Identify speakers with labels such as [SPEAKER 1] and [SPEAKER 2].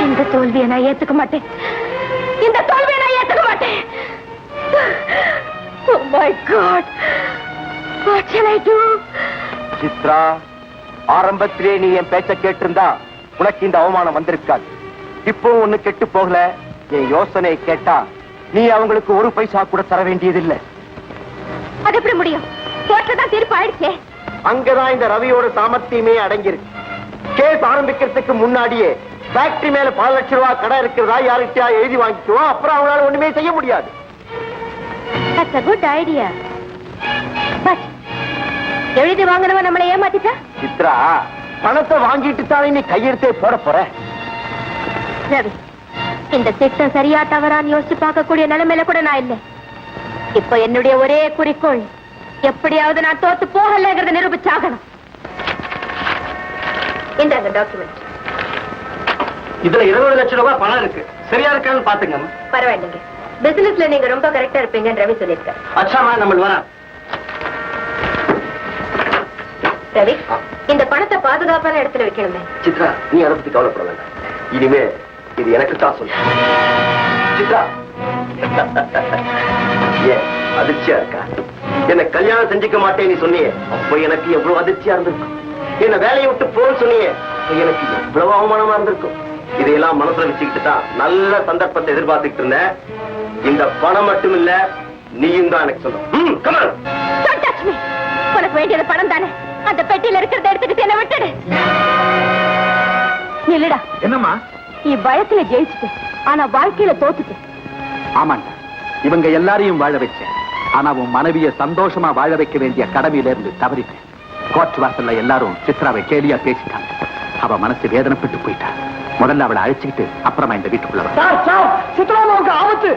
[SPEAKER 1] இந்த தோல்வியை நான் ஏத்துக்க மாட்டேன். இந்த தோல்வியை நான் ஏத்துக்க மாட்டேன். Oh my God! What shall I do?
[SPEAKER 2] Chitra, ஆரம்பத்திலே நீ என் பேச்ச கேட்டிருந்தா உனக்கு இந்த அவமானம் வந்திருக்காது. இப்போ ஒண்ணு கெட்டு போகல. என் யோசனை கேட்டா நீ அவங்களுக்கு ஒரு பைசா கூட தர வேண்டியதில்லை.
[SPEAKER 1] அது எப்படி முடியும்? தோற்றதான் தீர்ப்பு ஆயிடுச்சே.
[SPEAKER 2] அங்கதான் இந்த ரவியோட சாமர்த்தியமே அடங்கியிருக்கு. கேஸ் ஆரம்பிக்கிறதுக்கு முன்னாடியே ஃபேக்டரி மேல 4 லட்சம் ரூபாய் கடை இருக்கிறதா யாருக்கிட்டயா எழுதி வாங்கிக்குவோம். அப்புறம் அவங்களால ஒண்ணுமே செய்ய முடியாது.
[SPEAKER 1] That's a good idea. But எழுதி வாங்கினவன் நம்மளை ஏமாத்திட்டா?
[SPEAKER 2] சித்ரா, பணத்தை வாங்கிட்டு தானே நீ கையெழுத்தே போட போற.
[SPEAKER 1] ரவி, இந்த திட்டம் சரியா தவறான்னு யோசிச்சு பார்க்கக்கூடிய நிலைமையில கூட நான் இல்லை. இப்ப என்னுடைய ஒரே குறிக்கோள், எப்படியாவது நான் தோத்து போகலங்கிறத நிரூபிச்சாகணும். இந்த டாக்குமெண்ட்.
[SPEAKER 2] இதுல 20 லட்சம் ரூபாய் பணம் இருக்கு. சரியா இருக்கான்னு பாத்துங்க.
[SPEAKER 1] பரவாயில்லைங்க. பிசினஸ்ல நீங்க ரொம்ப கரெக்டா இருப்பீங்கன்னு ரவி சொல்லியிருக்காரு.
[SPEAKER 2] அச்சாமா, நம்ம வரா.
[SPEAKER 1] ரவி, இந்த பணத்தை பாதுகாப்பான இடத்துல வைக்கணுமே.
[SPEAKER 2] சித்ரா, நீ அதை பத்தி கவலைப்பட வேண்டாம். இனிமே இது எனக்கு தான் சொல்லு. சித்ரா, ஏன் அதிர்ச்சியா இருக்கா? என்ன கல்யாணம் செஞ்சுக்க மாட்டேன் நீ சொன்னியே, அப்ப எனக்கு எவ்வளவு அதிர்ச்சியா இருந்திருக்கும். என்ன வேலையை விட்டு போன்னு சொன்னியே, எனக்கு எவ்வளவு அவமானமா இருந்திருக்கும். இதையெல்லாம் மனசுல வச்சுக்கிட்டு தான் நல்ல சந்தர்ப்பத்தை எதிர்பார்த்துட்டு இருந்தேன். இந்த பணம் மட்டும் இல்ல, நீயும் தான் எனக்கு சொல்லணும்.
[SPEAKER 1] உனக்கு வேண்டியது பணம் தானே? அந்த பெட்டியில இருக்கிறத எடுத்துக்கிட்டு என்ன விட்டுடு. இல்லடா.
[SPEAKER 2] என்னம்மா?
[SPEAKER 1] நீ பயத்துல ஜெயிச்சுட்டு, ஆனா வாழ்க்கையில தோத்துட்டு.
[SPEAKER 3] ஆமாண்டா, இவங்க எல்லாரையும் வாழ வச்சேன். ஆனா உன் மனைவிய சந்தோஷமா வாழ வைக்க வேண்டிய கடமையில இருந்து தவறிட்டேன். கோர்ட் வாசல்ல எல்லாரும் சித்ராவை கேலியா பேசிட்டாங்க. அவ மனசு வேதனைப்பட்டு போயிட்டா. முதல்ல அவளை அழைச்சுக்கிட்டு அப்புறமா இந்த வீட்டுக்குள்ள வர.
[SPEAKER 2] சித்ரா, ஆபத்து.